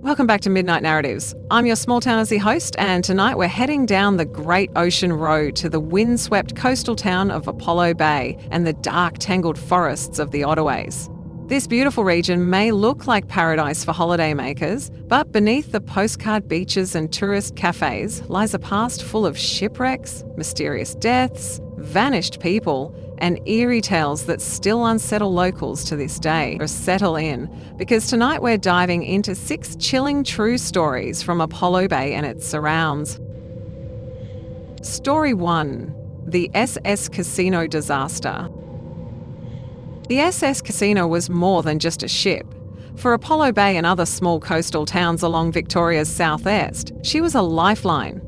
Welcome back to Midnight Narratives. I'm your small town Aussie host, and tonight we're heading down the Great Ocean Road to the windswept coastal town of Apollo Bay and the dark, tangled forests of the Otways. This beautiful region may look like paradise for holidaymakers, but beneath the postcard beaches and tourist cafes lies a past full of shipwrecks, mysterious deaths, vanished people, and eerie tales that still unsettle locals to this day. Or settle in, because tonight we're diving into 6 chilling true stories from Apollo Bay and its surrounds. Story 1. The SS Casino Disaster. The SS Casino was more than just a ship. For Apollo Bay and other small coastal towns along Victoria's southeast, she was a lifeline.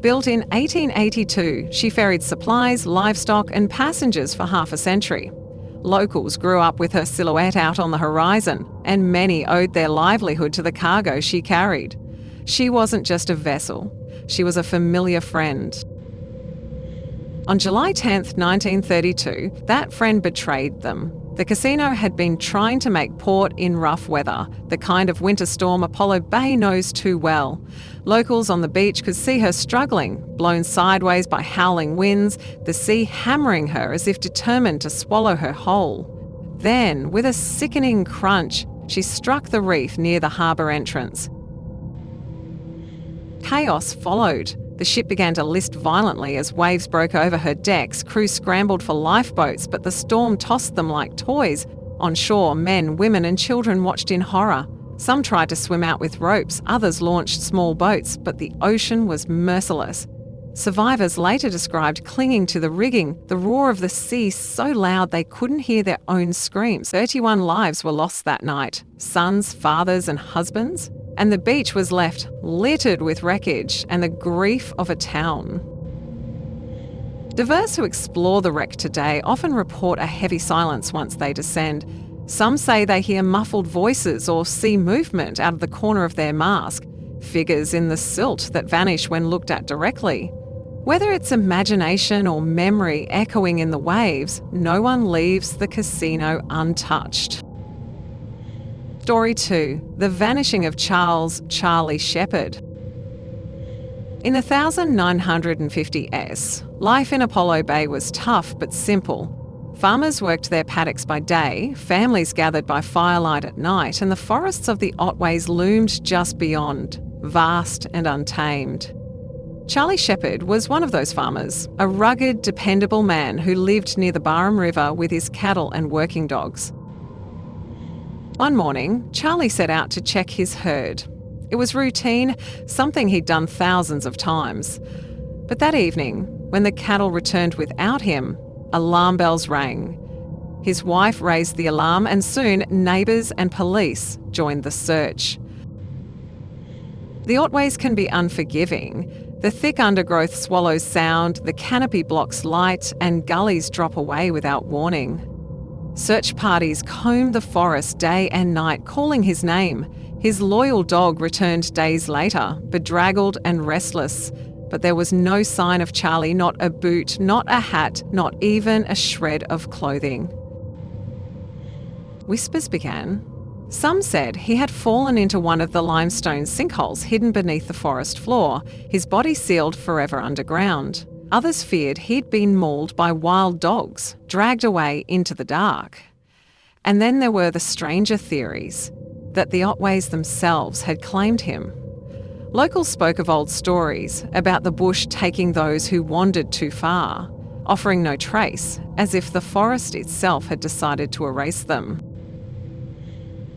Built in 1882, she ferried supplies, livestock and passengers for half a century. Locals grew up with her silhouette out on the horizon, and many owed their livelihood to the cargo she carried. She wasn't just a vessel, she was a familiar friend. On July 10th, 1932, that friend betrayed them. The casino had been trying to make port in rough weather, the kind of winter storm Apollo Bay knows too well. Locals on the beach could see her struggling, blown sideways by howling winds, the sea hammering her as if determined to swallow her whole. Then, with a sickening crunch, she struck the reef near the harbour entrance. Chaos followed. The ship began to list violently as waves broke over her decks. Crew scrambled for lifeboats, but the storm tossed them like toys. On shore, men, women and children watched in horror. Some tried to swim out with ropes, others launched small boats, but the ocean was merciless. Survivors later described clinging to the rigging, the roar of the sea so loud they couldn't hear their own screams. 31 lives were lost that night, sons, fathers and husbands. And the beach was left littered with wreckage and the grief of a town. Divers who explore the wreck today often report a heavy silence once they descend. Some say they hear muffled voices or see movement out of the corner of their mask, figures in the silt that vanish when looked at directly. Whether it's imagination or memory echoing in the waves, no one leaves the casino untouched. Story 2. The Vanishing of Charlie Shepherd. In 1950s, life in Apollo Bay was tough but simple. Farmers worked their paddocks by day, families gathered by firelight at night, and the forests of the Otways loomed just beyond, vast and untamed. Charlie Shepherd was one of those farmers, a rugged, dependable man who lived near the Barham River with his cattle and working dogs. One morning, Charlie set out to check his herd. It was routine, something he'd done thousands of times. But that evening, when the cattle returned without him, alarm bells rang. His wife raised the alarm and soon neighbours and police joined the search. The Otways can be unforgiving. The thick undergrowth swallows sound, the canopy blocks light, and gullies drop away without warning. Search parties combed the forest day and night, calling his name. His loyal dog returned days later, bedraggled and restless. But there was no sign of Charlie, not a boot, not a hat, not even a shred of clothing. Whispers began. Some said he had fallen into one of the limestone sinkholes hidden beneath the forest floor, his body sealed forever underground. Others feared he'd been mauled by wild dogs, dragged away into the dark. And then there were the stranger theories, that the Otways themselves had claimed him. Locals spoke of old stories about the bush taking those who wandered too far, offering no trace, as if the forest itself had decided to erase them.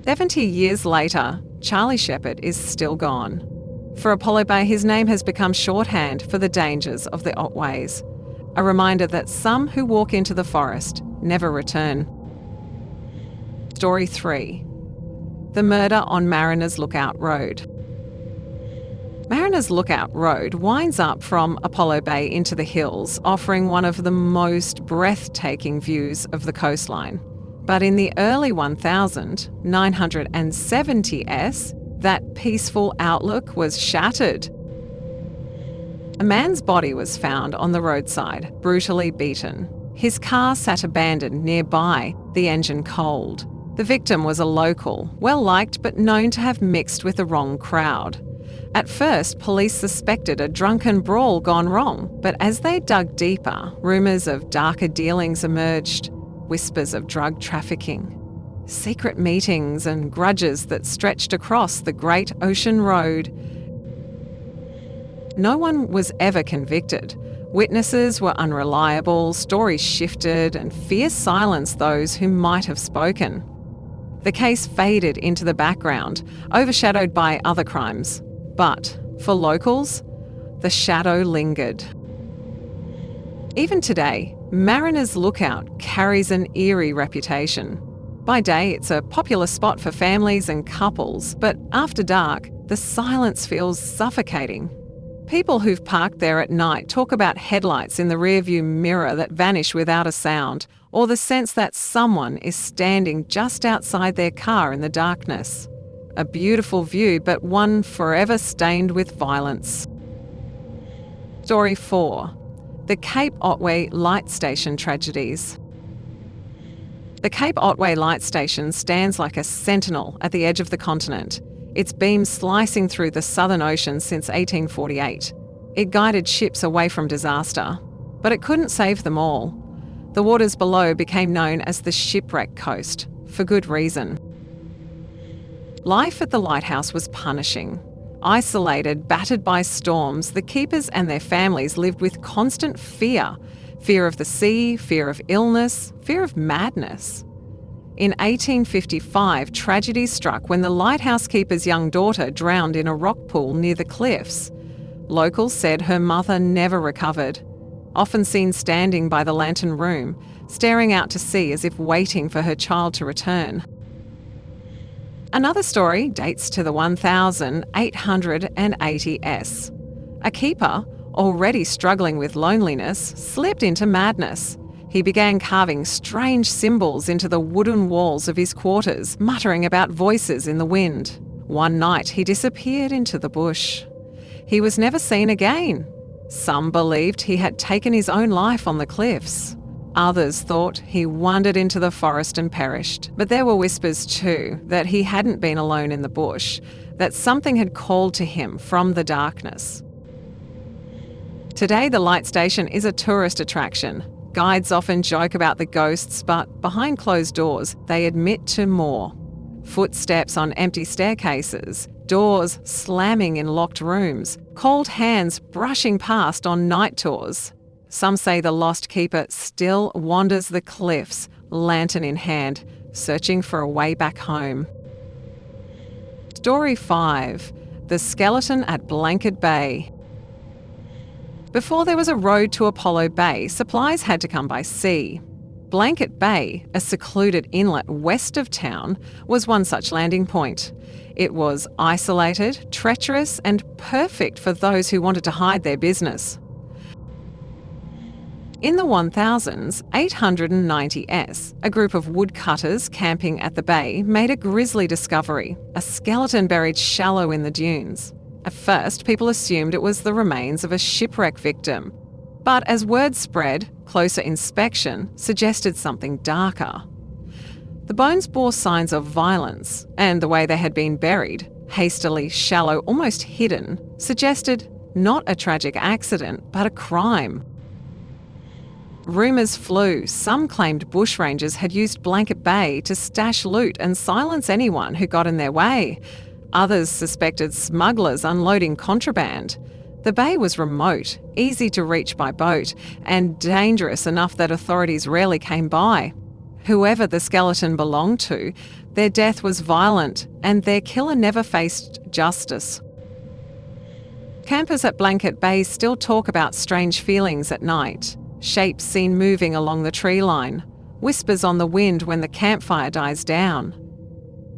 70 years later, Charlie Shepherd is still gone. For Apollo Bay, his name has become shorthand for the dangers of the Otways, a reminder that some who walk into the forest never return. Story 3. The Murder on Mariners Lookout Road. Mariners Lookout Road winds up from Apollo Bay into the hills, offering one of the most breathtaking views of the coastline. But in the early 1970s, that peaceful outlook was shattered. A man's body was found on the roadside, brutally beaten. His car sat abandoned nearby, the engine cold. The victim was a local, well-liked but known to have mixed with the wrong crowd. At first, police suspected a drunken brawl gone wrong, but as they dug deeper, rumours of darker dealings emerged, whispers of drug trafficking, secret meetings and grudges that stretched across the Great Ocean Road. No one was ever convicted. Witnesses were unreliable, stories shifted, and fear silenced those who might have spoken. The case faded into the background, overshadowed by other crimes. But for locals, the shadow lingered. Even today, Mariner's Lookout carries an eerie reputation. By day, it's a popular spot for families and couples, but after dark, the silence feels suffocating. People who've parked there at night talk about headlights in the rearview mirror that vanish without a sound, or the sense that someone is standing just outside their car in the darkness. A beautiful view, but one forever stained with violence. Story 4. The Cape Otway Light Station Tragedies. The Cape Otway Light Station stands like a sentinel at the edge of the continent, its beams slicing through the Southern Ocean since 1848. It guided ships away from disaster, but it couldn't save them all. The waters below became known as the Shipwreck Coast, for good reason. Life at the lighthouse was punishing. Isolated, battered by storms, the keepers and their families lived with constant fear. Fear of the sea, fear of illness, fear of madness. In 1855, tragedy struck when the lighthouse keeper's young daughter drowned in a rock pool near the cliffs. Locals said her mother never recovered, often seen standing by the lantern room, staring out to sea as if waiting for her child to return. Another story dates to the 1880s. A keeper, already struggling with loneliness, slipped into madness. He began carving strange symbols into the wooden walls of his quarters, muttering about voices in the wind. One night, he disappeared into the bush. He was never seen again. Some believed he had taken his own life on the cliffs. Others thought he wandered into the forest and perished. But there were whispers too that he hadn't been alone in the bush, that something had called to him from the darkness. Today, the light station is a tourist attraction. Guides often joke about the ghosts, but behind closed doors, they admit to more. Footsteps on empty staircases, doors slamming in locked rooms, cold hands brushing past on night tours. Some say the lost keeper still wanders the cliffs, lantern in hand, searching for a way back home. Story 5. The Skeleton at Blanket Bay. Before there was a road to Apollo Bay, supplies had to come by sea. Blanket Bay, a secluded inlet west of town, was one such landing point. It was isolated, treacherous, and perfect for those who wanted to hide their business. In the 1000s, 890s, a group of woodcutters camping at the bay made a grisly discovery, a skeleton buried shallow in the dunes. At first, people assumed it was the remains of a shipwreck victim. But as word spread, closer inspection suggested something darker. The bones bore signs of violence, and the way they had been buried, hastily, shallow, almost hidden, suggested not a tragic accident, but a crime. Rumours flew. Some claimed bushrangers had used Blanket Bay to stash loot and silence anyone who got in their way. Others suspected smugglers unloading contraband. The bay was remote, easy to reach by boat, and dangerous enough that authorities rarely came by. Whoever the skeleton belonged to, their death was violent, and their killer never faced justice. Campers at Blanket Bay still talk about strange feelings at night. Shapes seen moving along the tree line, whispers on the wind when the campfire dies down.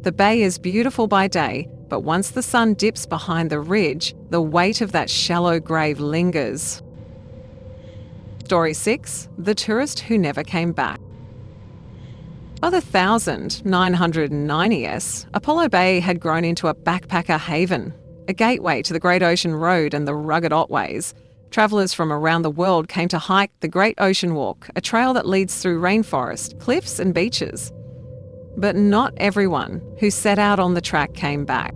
The bay is beautiful by day, but once the sun dips behind the ridge, the weight of that shallow grave lingers. Story 6. The Tourist Who Never Came Back. By the 1990s, Apollo Bay had grown into a backpacker haven, a gateway to the Great Ocean Road and the rugged Otways. Travellers from around the world came to hike the Great Ocean Walk, a trail that leads through rainforest, cliffs and beaches. But not everyone who set out on the track came back.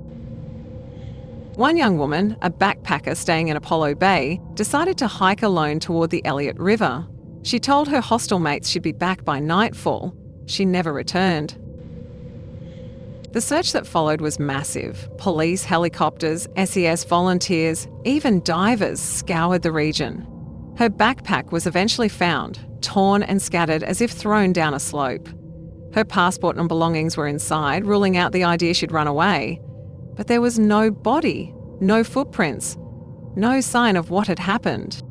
One young woman, a backpacker staying in Apollo Bay, decided to hike alone toward the Elliott River. She told her hostel mates she'd be back by nightfall. She never returned. The search that followed was massive. Police, helicopters, SES volunteers, even divers scoured the region. Her backpack was eventually found, torn and scattered as if thrown down a slope. Her passport and belongings were inside, ruling out the idea she'd run away. But there was no body, no footprints, no sign of what had happened.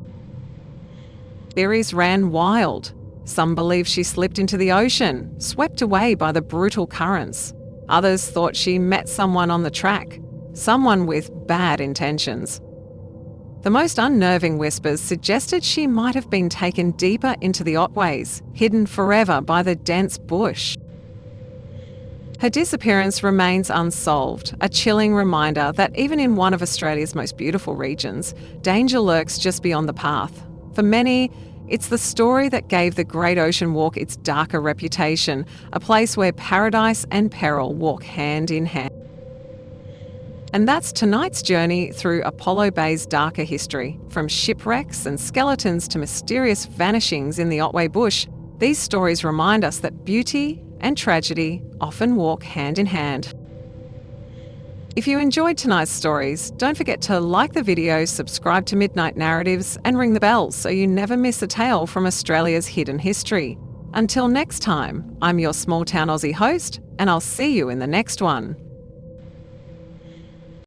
Theories ran wild. Some believed she slipped into the ocean, swept away by the brutal currents. Others thought she met someone on the track, someone with bad intentions. The most unnerving whispers suggested she might have been taken deeper into the Otways, hidden forever by the dense bush. Her disappearance remains unsolved, a chilling reminder that even in one of Australia's most beautiful regions, danger lurks just beyond the path. For many, it's the story that gave the Great Ocean Walk its darker reputation, a place where paradise and peril walk hand in hand. And that's tonight's journey through Apollo Bay's darker history. From shipwrecks and skeletons to mysterious vanishings in the Otway bush, these stories remind us that beauty and tragedy often walk hand in hand. If you enjoyed tonight's stories, don't forget to like the video, subscribe to Midnight Narratives, and ring the bell so you never miss a tale from Australia's hidden history. Until next time, I'm your small town Aussie host, and I'll see you in the next one.